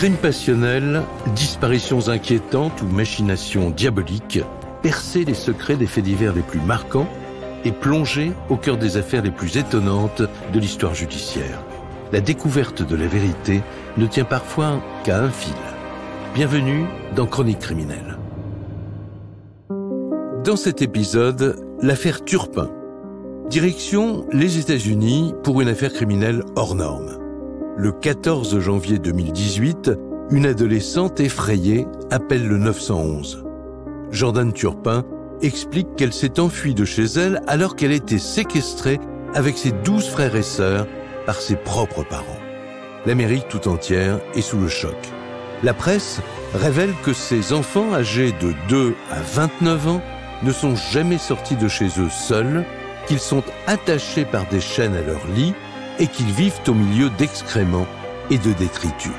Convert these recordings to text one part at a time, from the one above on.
Crimes passionnels, disparitions inquiétantes ou machinations diaboliques, percer les secrets des faits divers les plus marquants et plonger au cœur des affaires les plus étonnantes de l'histoire judiciaire. La découverte de la vérité ne tient parfois qu'à un fil. Bienvenue dans Chroniques criminelles. Dans cet épisode, l'affaire Turpin. Direction les États-Unis pour une affaire criminelle hors norme. Le 14 janvier 2018, une adolescente effrayée appelle le 911. Jordan Turpin explique qu'elle s'est enfuie de chez elle alors qu'elle était séquestrée avec ses 12 frères et sœurs par ses propres parents. L'Amérique tout entière est sous le choc. La presse révèle que ces enfants âgés de 2 à 29 ans ne sont jamais sortis de chez eux seuls, qu'ils sont attachés par des chaînes à leur lit et qu'ils vivent au milieu d'excréments et de détritus.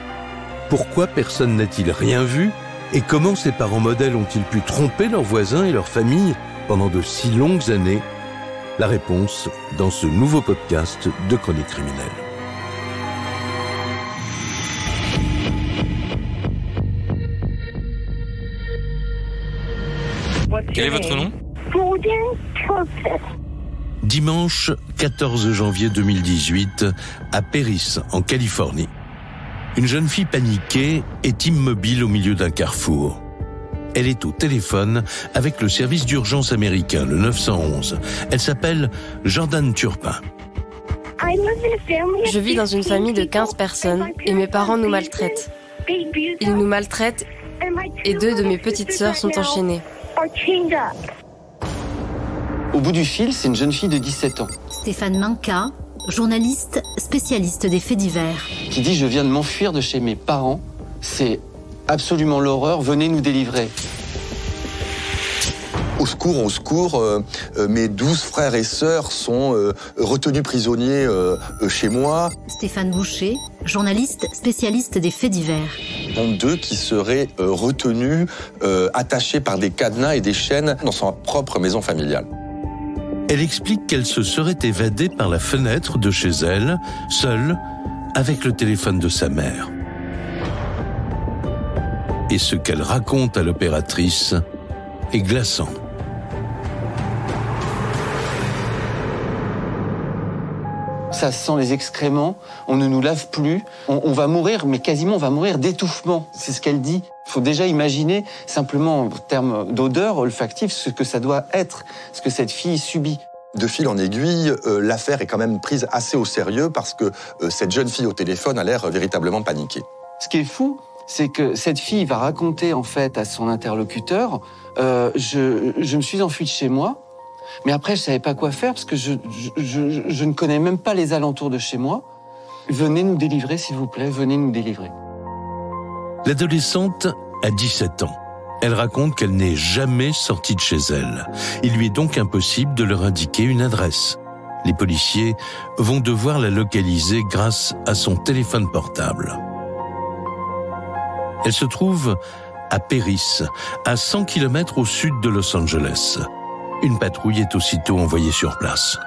Pourquoi personne n'a-t-il rien vu et comment ces parents modèles ont-ils pu tromper leurs voisins et leurs familles pendant de si longues années? La réponse dans ce nouveau podcast de Chroniques criminelles. Quel est votre nom? Dimanche 14 janvier 2018, à Perris, en Californie. Une jeune fille paniquée est immobile au milieu d'un carrefour. Elle est au téléphone avec le service d'urgence américain, le 911. Elle s'appelle Jordan Turpin. Je vis dans une famille de 15 personnes et mes parents nous maltraitent. Ils nous maltraitent et 2 de mes petites sœurs sont enchaînées. Au bout du fil, c'est une jeune fille de 17 ans. Stéphane Minka, journaliste spécialiste des faits divers. Qui dit « Je viens de m'enfuir de chez mes parents. C'est absolument l'horreur. Venez nous délivrer. » Au secours, mes 12 frères et sœurs sont retenus prisonniers chez moi. Stéphane Boucher, journaliste spécialiste des faits divers. Dont 2 qui seraient retenus, attachés par des cadenas et des chaînes dans sa propre maison familiale. Elle explique qu'elle se serait évadée par la fenêtre de chez elle, seule, avec le téléphone de sa mère. Et ce qu'elle raconte à l'opératrice est glaçant. Ça sent les excréments, on ne nous lave plus, on va mourir, mais quasiment on va mourir d'étouffement. C'est ce qu'elle dit. Il faut déjà imaginer, simplement en termes d'odeur olfactive, ce que ça doit être, ce que cette fille subit. De fil en aiguille, l'affaire est quand même prise assez au sérieux parce que cette jeune fille au téléphone a l'air véritablement paniquée. Ce qui est fou, c'est que cette fille va raconter en fait à son interlocuteur je me suis enfuie de chez moi. Mais après, je savais pas quoi faire parce que je ne connais même pas les alentours de chez moi. Venez nous délivrer, s'il vous plaît, venez nous délivrer. L'adolescente a 17 ans. Elle raconte qu'elle n'est jamais sortie de chez elle. Il lui est donc impossible de leur indiquer une adresse. Les policiers vont devoir la localiser grâce à son téléphone portable. Elle se trouve à Perris, à 100 km au sud de Los Angeles. Une patrouille est aussitôt envoyée sur place.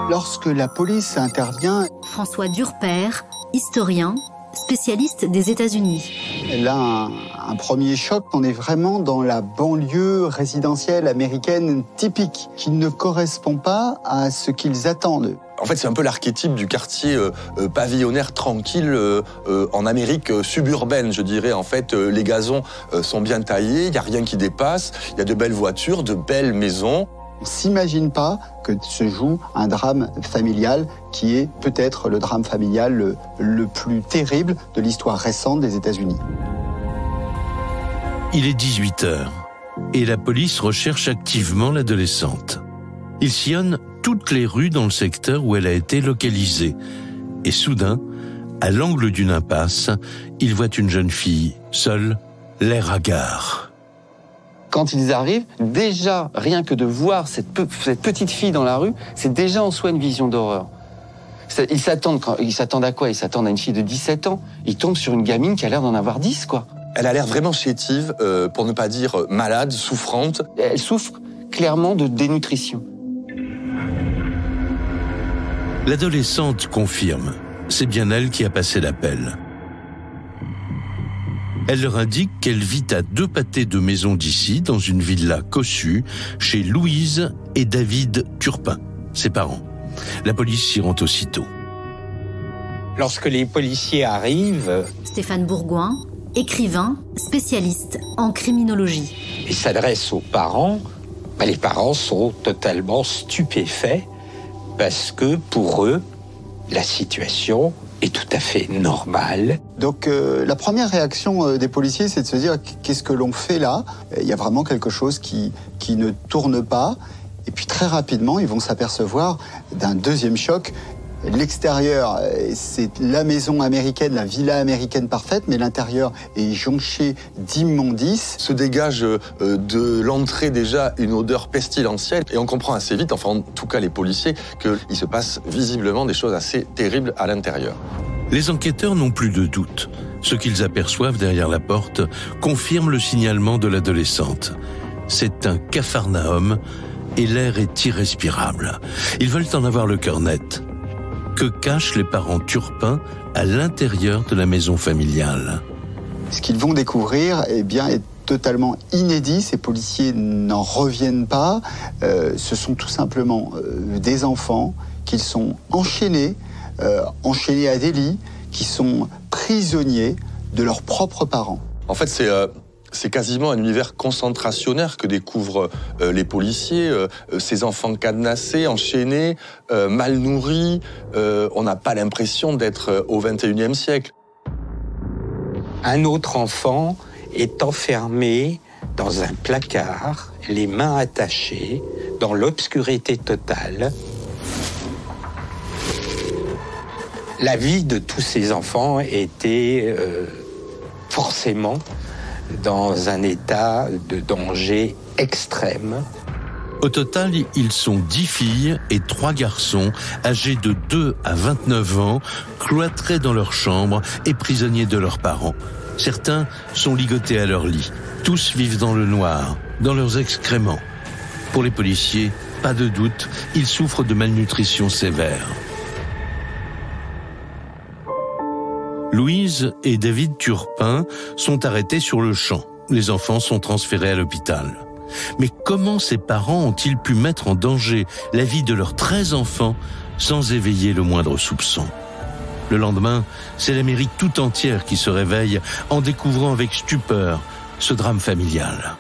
Lorsque la police intervient, François Durper, historien, spécialiste des États-Unis. elle a un premier choc. On est vraiment dans la banlieue résidentielle américaine typique, qui ne correspond pas à ce qu'ils attendent. En fait, c'est un peu l'archétype du quartier pavillonnaire tranquille en Amérique suburbaine, je dirais. En fait, les gazons sont bien taillés, il n'y a rien qui dépasse, il y a de belles voitures, de belles maisons. On ne s'imagine pas que se joue un drame familial qui est peut-être le drame familial le plus terrible de l'histoire récente des États-Unis. Il est 18h et la police recherche activement l'adolescente. Il sillonne toutes les rues dans le secteur où elle a été localisée. Et soudain, à l'angle d'une impasse, il voit une jeune fille, seule, l'air hagard. Quand ils arrivent, déjà, rien que de voir cette petite fille dans la rue, c'est déjà en soi une vision d'horreur. Ils s'attendent à quoi? Ils s'attendent à une fille de 17 ans. Ils tombent sur une gamine qui a l'air d'en avoir 10, quoi. Elle a l'air vraiment chétive, pour ne pas dire malade, souffrante. Elle souffre clairement de dénutrition. L'adolescente confirme. C'est bien elle qui a passé l'appel. Elle leur indique qu'elle vit à 2 pâtés de maison d'ici, dans une villa cossue, chez Louise et David Turpin, ses parents. La police s'y rend aussitôt. Lorsque les policiers arrivent... Stéphane Bourgoin, écrivain, spécialiste en criminologie. Ils s'adressent aux parents. Les parents sont totalement stupéfaits parce que pour eux, la situation est tout à fait normale. Donc la première réaction des policiers, c'est de se dire qu'est-ce que l'on fait là? Il y a vraiment quelque chose qui ne tourne pas. Et puis très rapidement, ils vont s'apercevoir d'un deuxième choc. L'extérieur, c'est la maison américaine, la villa américaine parfaite, mais l'intérieur est jonché d'immondices. Se dégage de l'entrée déjà une odeur pestilentielle et on comprend assez vite, enfin en tout cas les policiers, qu'il se passe visiblement des choses assez terribles à l'intérieur. Les enquêteurs n'ont plus de doute. Ce qu'ils aperçoivent derrière la porte confirme le signalement de l'adolescente. C'est un capharnaüm et l'air est irrespirable. Ils veulent en avoir le cœur net. Que cachent les parents Turpin à l'intérieur de la maison familiale? Ce qu'ils vont découvrir est totalement inédit. Ces policiers n'en reviennent pas. Ce sont tout simplement des enfants qui sont enchaînés à des lits, qui sont prisonniers de leurs propres parents. En fait, c'est quasiment un univers concentrationnaire que découvrent les policiers. Ces enfants cadenassés, enchaînés, mal nourris. On n'a pas l'impression d'être au XXIe siècle. Un autre enfant est enfermé dans un placard, les mains attachées, dans l'obscurité totale. La vie de tous ces enfants était forcément dans un état de danger extrême. Au total, ils sont 10 filles et 3 garçons, âgés de 2 à 29 ans, cloîtrés dans leur chambre et prisonniers de leurs parents. Certains sont ligotés à leur lit. Tous vivent dans le noir, dans leurs excréments. Pour les policiers, pas de doute, ils souffrent de malnutrition sévère. Louise et David Turpin sont arrêtés sur le champ. Les enfants sont transférés à l'hôpital. Mais comment ces parents ont-ils pu mettre en danger la vie de leurs 13 enfants sans éveiller le moindre soupçon? Le lendemain, c'est l'Amérique tout entière qui se réveille en découvrant avec stupeur ce drame familial.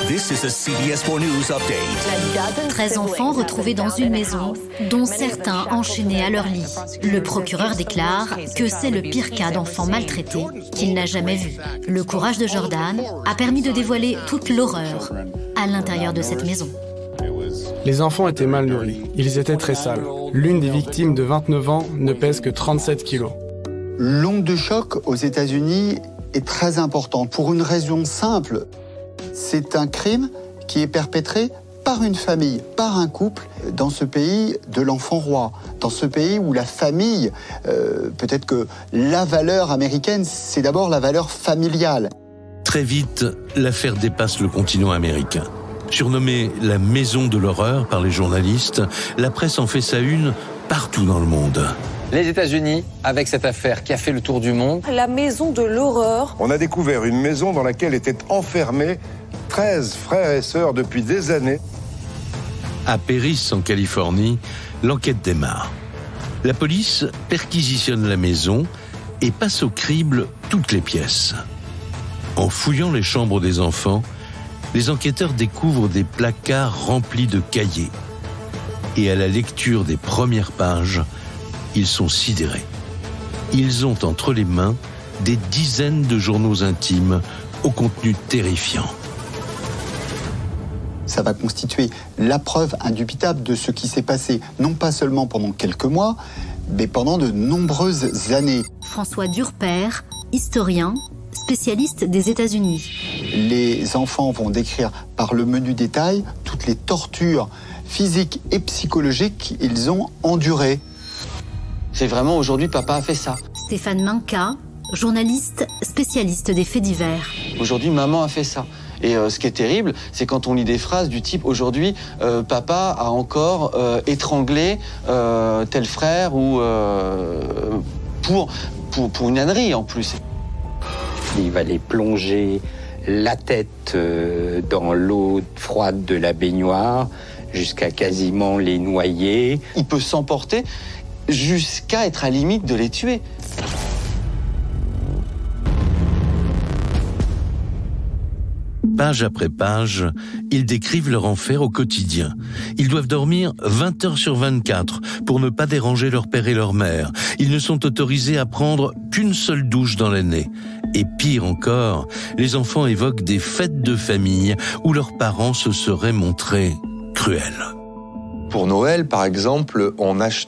This is a CBS 4 News update. 13 enfants retrouvés dans une maison, dont certains enchaînés à leur lit. Le procureur déclare que c'est le pire cas d'enfants maltraités qu'il n'a jamais vu. Le courage de Jordan a permis de dévoiler toute l'horreur à l'intérieur de cette maison. Les enfants étaient mal nourris. Ils étaient très sales. L'une des victimes de 29 ans ne pèse que 37 kilos. L'onde de choc aux États-Unis est très importante pour une raison simple. C'est un crime qui est perpétré par une famille, par un couple, dans ce pays de l'enfant roi, dans ce pays où la famille, peut-être que la valeur américaine, c'est d'abord la valeur familiale. Très vite, l'affaire dépasse le continent américain. Surnommée la maison de l'horreur par les journalistes, la presse en fait sa une partout dans le monde. Les États-Unis, avec cette affaire qui a fait le tour du monde. La maison de l'horreur. On a découvert une maison dans laquelle étaient enfermés 13 frères et sœurs depuis des années. À Perris, en Californie, l'enquête démarre. La police perquisitionne la maison et passe au crible toutes les pièces. En fouillant les chambres des enfants, les enquêteurs découvrent des placards remplis de cahiers. Et à la lecture des premières pages, ils sont sidérés. Ils ont entre les mains des dizaines de journaux intimes au contenu terrifiant. Ça va constituer la preuve indubitable de ce qui s'est passé, non pas seulement pendant quelques mois, mais pendant de nombreuses années. François Durper, historien, spécialiste des États-Unis. Les enfants vont décrire par le menu détail toutes les tortures physiques et psychologiques qu'ils ont endurées. C'est vraiment aujourd'hui, papa a fait ça. Stéphane Minka, journaliste spécialiste des faits divers. Aujourd'hui, maman a fait ça. Et ce qui est terrible, c'est quand on lit des phrases du type « Aujourd'hui, papa a encore étranglé tel frère » ou pour une ânerie en plus. Il va les plonger la tête dans l'eau froide de la baignoire jusqu'à quasiment les noyer. Il peut s'emporter jusqu'à être à limite de les tuer. Page après page, ils décrivent leur enfer au quotidien. Ils doivent dormir 20 heures sur 24 pour ne pas déranger leur père et leur mère. Ils ne sont autorisés à prendre qu'une seule douche dans l'année. Et pire encore, les enfants évoquent des fêtes de famille où leurs parents se seraient montrés cruels. Pour Noël, par exemple,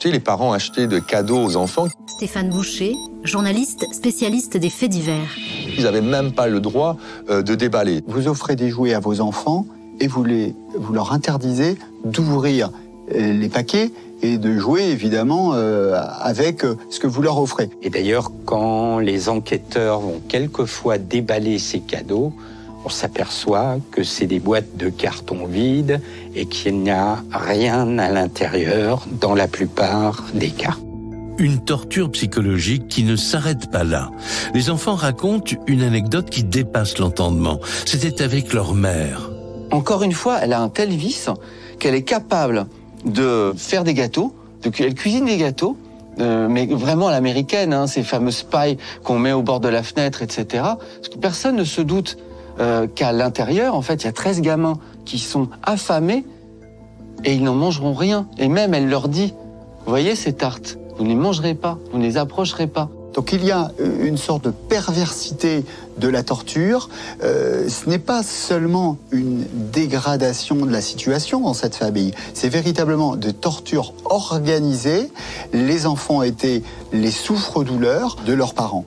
les parents achetaient de cadeaux aux enfants. Stéphane Boucher, journaliste spécialiste des faits divers. Ils n'avaient même pas le droit de déballer. Vous offrez des jouets à vos enfants et vous leur interdisez d'ouvrir les paquets et de jouer évidemment avec ce que vous leur offrez. Et d'ailleurs, quand les enquêteurs vont quelquefois déballer ces cadeaux, on s'aperçoit que c'est des boîtes de carton vides et qu'il n'y a rien à l'intérieur dans la plupart des cas. Une torture psychologique qui ne s'arrête pas là. Les enfants racontent une anecdote qui dépasse l'entendement. C'était avec leur mère. Encore une fois, elle a un tel vice qu'elle est capable de faire des gâteaux, elle cuisine des gâteaux, mais vraiment à l'américaine, ces fameuses pailles qu'on met au bord de la fenêtre, etc. Parce que personne ne se doute qu'à l'intérieur, en fait, il y a 13 gamins qui sont affamés et ils n'en mangeront rien. Et même, elle leur dit, vous voyez ces tartes, vous ne les mangerez pas, vous ne les approcherez pas. Donc il y a une sorte de perversité de la torture. Ce n'est pas seulement une dégradation de la situation dans cette famille, c'est véritablement de torture organisée. Les enfants étaient les souffre-douleurs de leurs parents.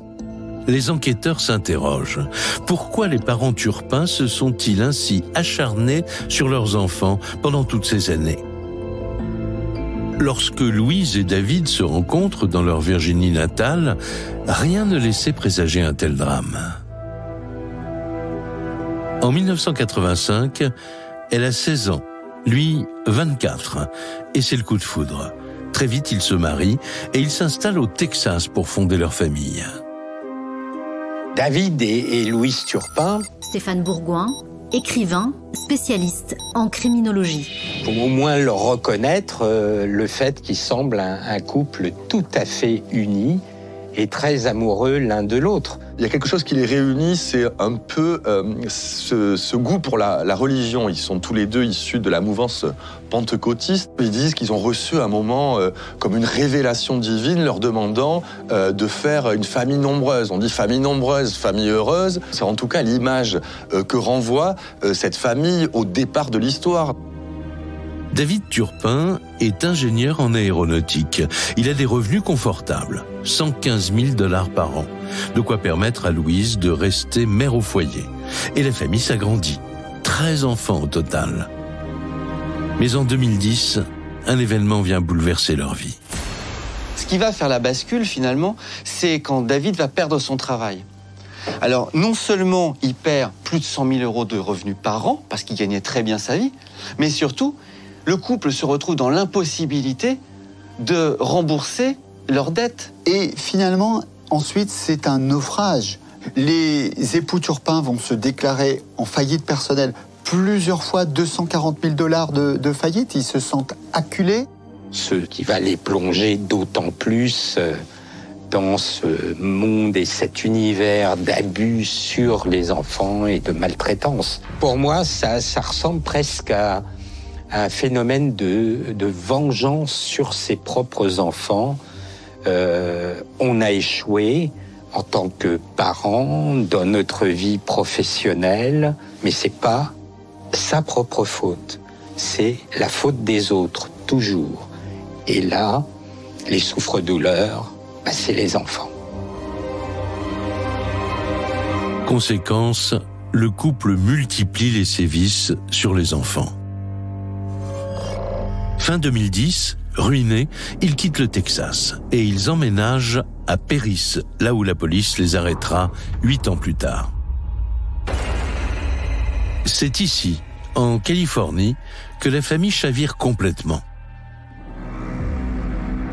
Les enquêteurs s'interrogent. Pourquoi les parents Turpin se sont-ils ainsi acharnés sur leurs enfants pendant toutes ces années ? Lorsque Louise et David se rencontrent dans leur Virginie natale, rien ne laissait présager un tel drame. En 1985, elle a 16 ans, lui 24, et c'est le coup de foudre. Très vite, ils se marient et ils s'installent au Texas pour fonder leur famille. David et Louise Turpin. Stéphane Bourgoin, écrivain, spécialiste en criminologie. Pour au moins leur reconnaître le fait qu'ils semblent un couple tout à fait uni et très amoureux l'un de l'autre. Il y a quelque chose qui les réunit, c'est un peu ce goût pour la religion. Ils sont tous les deux issus de la mouvance pentecôtiste. Ils disent qu'ils ont reçu un moment comme une révélation divine leur demandant de faire une famille nombreuse. On dit famille nombreuse, famille heureuse. C'est en tout cas l'image que renvoie cette famille au départ de l'histoire. David Turpin est ingénieur en aéronautique. Il a des revenus confortables, 115 000 $ par an, de quoi permettre à Louise de rester mère au foyer. Et la famille s'agrandit, 13 enfants au total. Mais en 2010, un événement vient bouleverser leur vie. Ce qui va faire la bascule finalement, c'est quand David va perdre son travail. Alors non seulement il perd plus de 100 000 € de revenus par an, parce qu'il gagnait très bien sa vie, mais surtout, le couple se retrouve dans l'impossibilité de rembourser leurs dettes. Et finalement, ensuite, c'est un naufrage. Les époux Turpin vont se déclarer en faillite personnelle plusieurs fois, 240 000 $ de faillite. Ils se sentent acculés. Ce qui va les plonger d'autant plus dans ce monde et cet univers d'abus sur les enfants et de maltraitance. Pour moi, ça ressemble presque à un phénomène de vengeance sur ses propres enfants. On a échoué en tant que parents dans notre vie professionnelle, mais c'est pas sa propre faute, c'est la faute des autres, toujours. Et là, les souffre-douleurs, c'est les enfants. Conséquence, le couple multiplie les sévices sur les enfants. Fin 2010, ruinés, ils quittent le Texas et ils emménagent à Perris, là où la police les arrêtera 8 ans plus tard. C'est ici, en Californie, que la famille chavire complètement.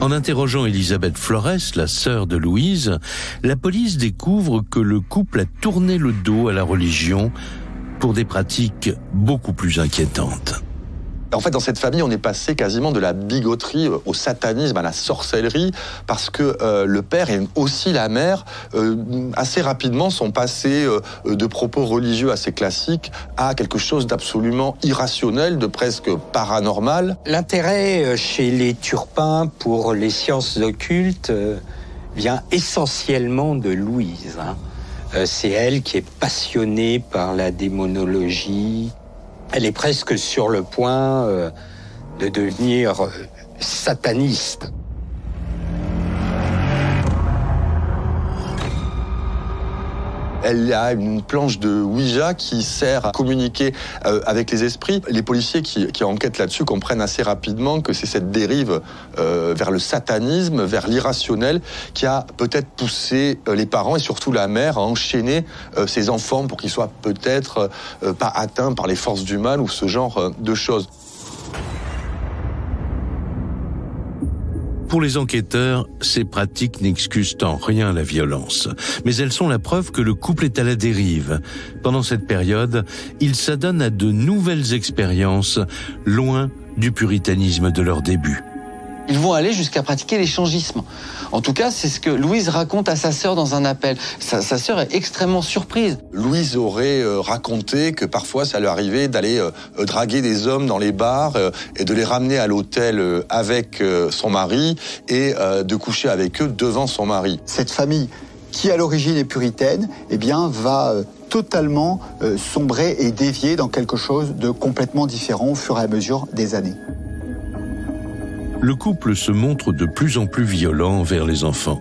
En interrogeant Elisabeth Flores, la sœur de Louise, la police découvre que le couple a tourné le dos à la religion pour des pratiques beaucoup plus inquiétantes. En fait, dans cette famille, on est passé quasiment de la bigoterie au satanisme, à la sorcellerie, parce que le père et aussi la mère, assez rapidement, sont passés de propos religieux assez classiques à quelque chose d'absolument irrationnel, de presque paranormal. L'intérêt chez les Turpin pour les sciences occultes vient essentiellement de Louise. C'est elle qui est passionnée par la démonologie. Elle est presque sur le point de devenir sataniste. Elle a une planche de Ouija qui sert à communiquer avec les esprits. Les policiers qui enquêtent là-dessus comprennent assez rapidement que c'est cette dérive vers le satanisme, vers l'irrationnel, qui a peut-être poussé les parents et surtout la mère à enchaîner ses enfants pour qu'ils soient peut-être pas atteints par les forces du mal ou ce genre de choses. Pour les enquêteurs, ces pratiques n'excusent en rien la violence, mais elles sont la preuve que le couple est à la dérive. Pendant cette période, ils s'adonnent à de nouvelles expériences, loin du puritanisme de leur début. Ils vont aller jusqu'à pratiquer l'échangisme. En tout cas, c'est ce que Louise raconte à sa sœur dans un appel. Sa sœur est extrêmement surprise. Louise aurait raconté que parfois ça lui arrivait d'aller draguer des hommes dans les bars et de les ramener à l'hôtel avec son mari et de coucher avec eux devant son mari. Cette famille qui à l'origine est puritaine, eh bien va totalement sombrer et dévier dans quelque chose de complètement différent au fur et à mesure des années. Le couple se montre de plus en plus violent envers les enfants.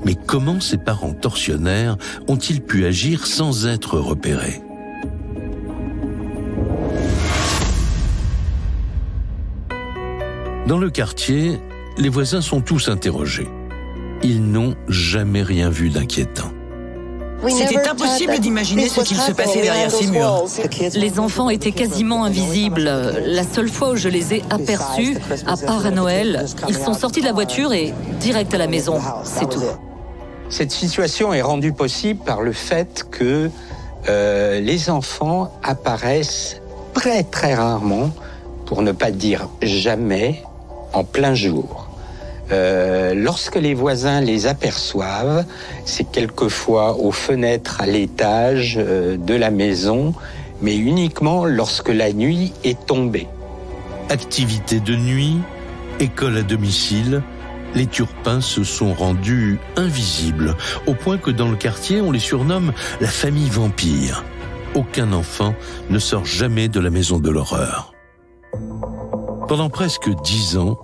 Mais comment ces parents tortionnaires ont-ils pu agir sans être repérés ? Dans le quartier, les voisins sont tous interrogés. Ils n'ont jamais rien vu d'inquiétant. C'était impossible d'imaginer ce qu'il se passait derrière ces murs. Les enfants étaient quasiment invisibles. La seule fois où je les ai aperçus, à part à Noël, ils sont sortis de la voiture et direct à la maison. C'est tout. Cette situation est rendue possible par le fait que les enfants apparaissent très très rarement, pour ne pas dire jamais, en plein jour. Lorsque les voisins les aperçoivent, c'est quelquefois aux fenêtres à l'étage de la maison, mais uniquement lorsque la nuit est tombée. Activité de nuit, école à domicile, les Turpin se sont rendus invisibles, au point que dans le quartier, on les surnomme la famille vampire. Aucun enfant ne sort jamais de la maison de l'horreur. Pendant presque 10 ans,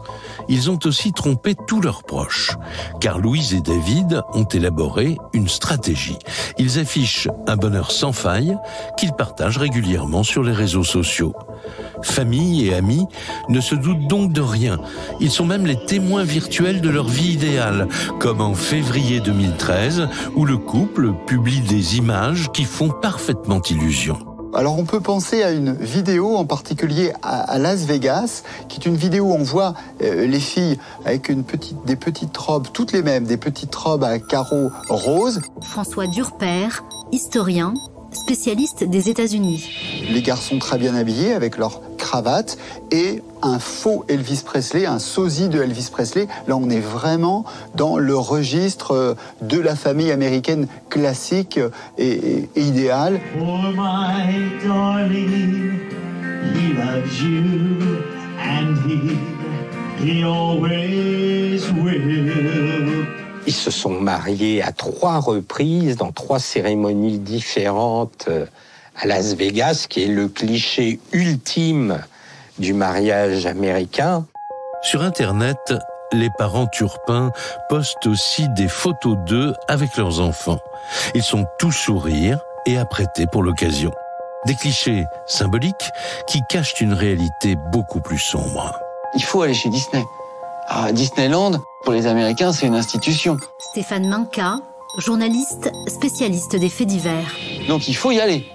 ils ont aussi trompé tous leurs proches, car Louise et David ont élaboré une stratégie. Ils affichent un bonheur sans faille qu'ils partagent régulièrement sur les réseaux sociaux. Famille et amis ne se doutent donc de rien. Ils sont même les témoins virtuels de leur vie idéale, comme en février 2013, où le couple publie des images qui font parfaitement illusion. Alors on peut penser à une vidéo en particulier à Las Vegas, qui est une vidéo où on voit les filles avec des petites robes, toutes les mêmes, des petites robes à carreaux roses. François Durper, historien, spécialiste des États-Unis. Les garçons très bien habillés avec leur cravate et un faux Elvis Presley, un sosie de Elvis Presley. Là, on est vraiment dans le registre de la famille américaine classique et idéale. For my darling, he loves you and he always will. Ils se sont mariés à 3 reprises, dans 3 cérémonies différentes à Las Vegas, qui est le cliché ultime du mariage américain. Sur Internet, les parents Turpin postent aussi des photos d'eux avec leurs enfants. Ils sont tous sourires et apprêtés pour l'occasion. Des clichés symboliques qui cachent une réalité beaucoup plus sombre. Il faut aller chez Disney. Disneyland, pour les Américains, c'est une institution. Stéphane Manka, journaliste spécialiste des faits divers. Donc il faut y aller.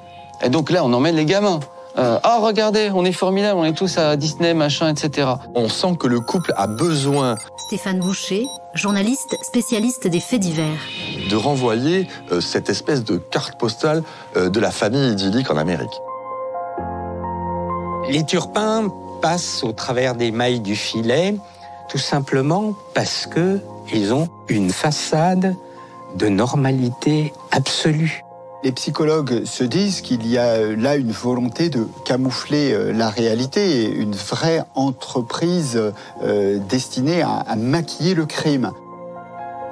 Et donc là, on emmène les gamins. Oh, regardez, on est formidable, on est tous à Disney, machin, etc. On sent que le couple a besoin... Stéphane Boucher, journaliste spécialiste des faits divers. De renvoyer cette espèce de carte postale de la famille idyllique en Amérique. Les Turpin passent au travers des mailles du filet, tout simplement parce que ils ont une façade de normalité absolue. Les psychologues se disent qu'il y a là une volonté de camoufler la réalité, une vraie entreprise destinée à maquiller le crime.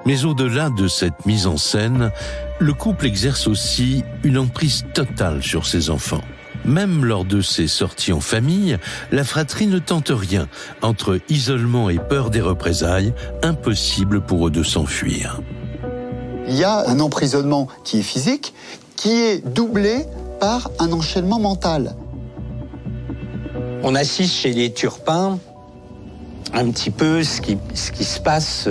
Mais au-delà de cette mise en scène, le couple exerce aussi une emprise totale sur ses enfants. Même lors de ses sorties en famille, la fratrie ne tente rien. Entre isolement et peur des représailles, impossible pour eux de s'enfuir. Il y a un emprisonnement qui est physique, qui est doublé par un enchaînement mental. On assiste chez les Turpin un petit peu ce qui se passe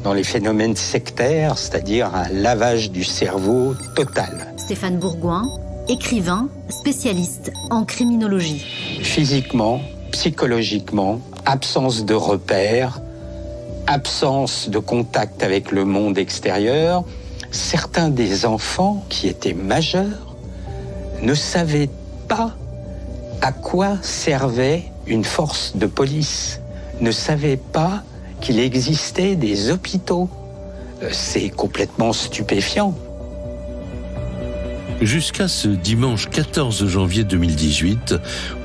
dans les phénomènes sectaires, c'est-à-dire un lavage du cerveau total. Stéphane Bourgoin, écrivain, spécialiste en criminologie. Physiquement, psychologiquement, absence de repères, absence de contact avec le monde extérieur. Certains des enfants qui étaient majeurs ne savaient pas à quoi servait une force de police, ne savaient pas qu'il existait des hôpitaux. C'est complètement stupéfiant. Jusqu'à ce dimanche 14 janvier 2018,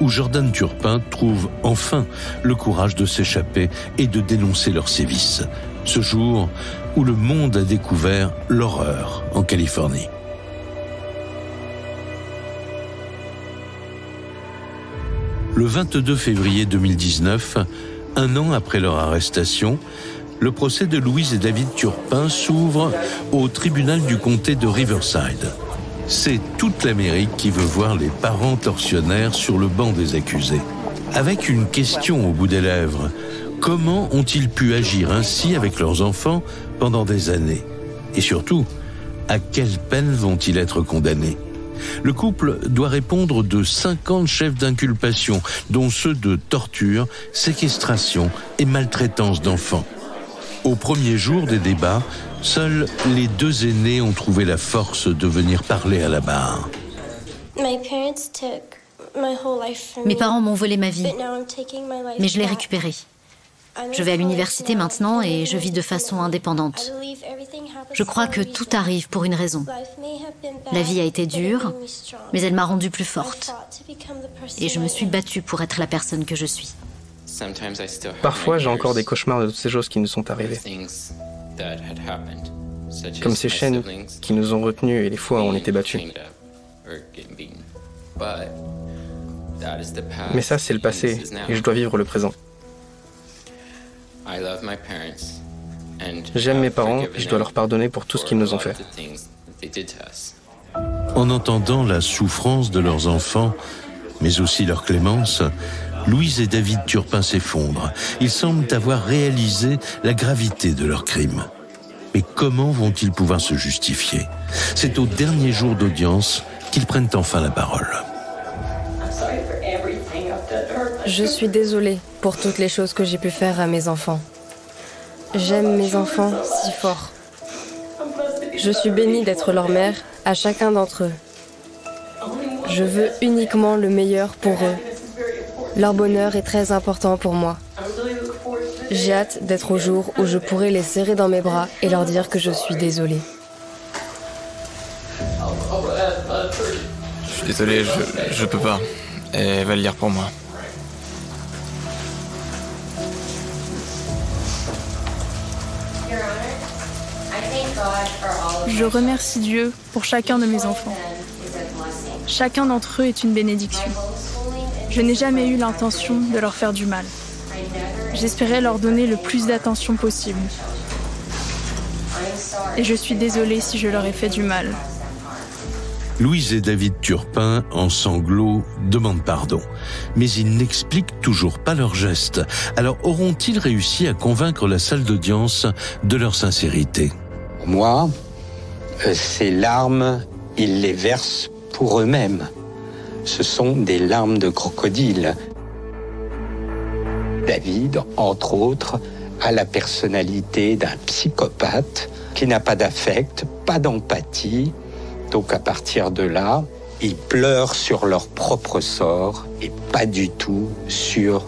où Jordan Turpin trouve enfin le courage de s'échapper et de dénoncer leurs sévices. Ce jour où le monde a découvert l'horreur en Californie. Le 22 février 2019, un an après leur arrestation, le procès de Louise et David Turpin s'ouvre au tribunal du comté de Riverside. C'est toute l'Amérique qui veut voir les parents tortionnaires sur le banc des accusés. Avec une question au bout des lèvres, comment ont-ils pu agir ainsi avec leurs enfants pendant des années? Et surtout, à quelle peine vont-ils être condamnés? Le couple doit répondre de 50 chefs d'inculpation, dont ceux de torture, séquestration et maltraitance d'enfants. Au premier jour des débats, seuls les deux aînés ont trouvé la force de venir parler à la barre. Mes parents m'ont volé ma vie, mais je l'ai récupérée. Je vais à l'université maintenant et je vis de façon indépendante. Je crois que tout arrive pour une raison. La vie a été dure, mais elle m'a rendue plus forte. Et je me suis battue pour être la personne que je suis. Parfois, j'ai encore des cauchemars de toutes ces choses qui nous sont arrivées. Comme ces chaînes qui nous ont retenus et les fois où on était battus. Mais ça, c'est le passé, et je dois vivre le présent. J'aime mes parents et je dois leur pardonner pour tout ce qu'ils nous ont fait. En entendant la souffrance de leurs enfants, mais aussi leur clémence, Louise et David Turpin s'effondrent. Ils semblent avoir réalisé la gravité de leur crime. Mais comment vont-ils pouvoir se justifier? C'est au dernier jour d'audience qu'ils prennent enfin la parole. Je suis désolée pour toutes les choses que j'ai pu faire à mes enfants. J'aime mes enfants si fort. Je suis bénie d'être leur mère à chacun d'entre eux. Je veux uniquement le meilleur pour eux. Leur bonheur est très important pour moi. J'ai hâte d'être au jour où je pourrai les serrer dans mes bras et leur dire que je suis désolée. Je suis désolé, je peux pas. Elle va le lire pour moi. Je remercie Dieu pour chacun de mes enfants. Chacun d'entre eux est une bénédiction. Je n'ai jamais eu l'intention de leur faire du mal. J'espérais leur donner le plus d'attention possible. Et je suis désolée si je leur ai fait du mal. Louise et David Turpin, en sanglots, demandent pardon. Mais ils n'expliquent toujours pas leurs gestes. Alors auront-ils réussi à convaincre la salle d'audience de leur sincérité? Moi, ces larmes, ils les versent pour eux-mêmes. ce sont des larmes de crocodile. David, entre autres, a la personnalité d'un psychopathe qui n'a pas d'affect, pas d'empathie. Donc à partir de là, ils pleurent sur leur propre sort et pas du tout sur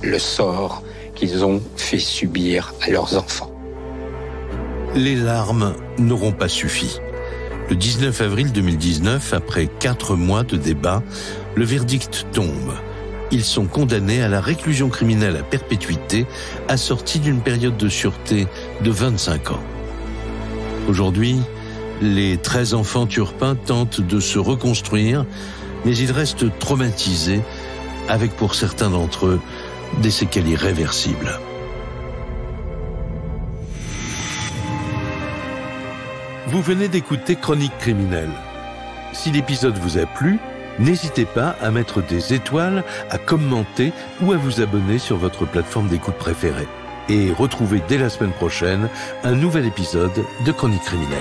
le sort qu'ils ont fait subir à leurs enfants. Les larmes n'auront pas suffi. Le 19 avril 2019, après 4 mois de débat, le verdict tombe. Ils sont condamnés à la réclusion criminelle à perpétuité, assortie d'une période de sûreté de 25 ans. Aujourd'hui, les 13 enfants turpins tentent de se reconstruire, mais ils restent traumatisés, avec pour certains d'entre eux des séquelles irréversibles. Vous venez d'écouter Chronique criminelle. Si l'épisode vous a plu, n'hésitez pas à mettre des étoiles, à commenter ou à vous abonner sur votre plateforme d'écoute préférée. Et retrouvez dès la semaine prochaine un nouvel épisode de Chronique criminelle.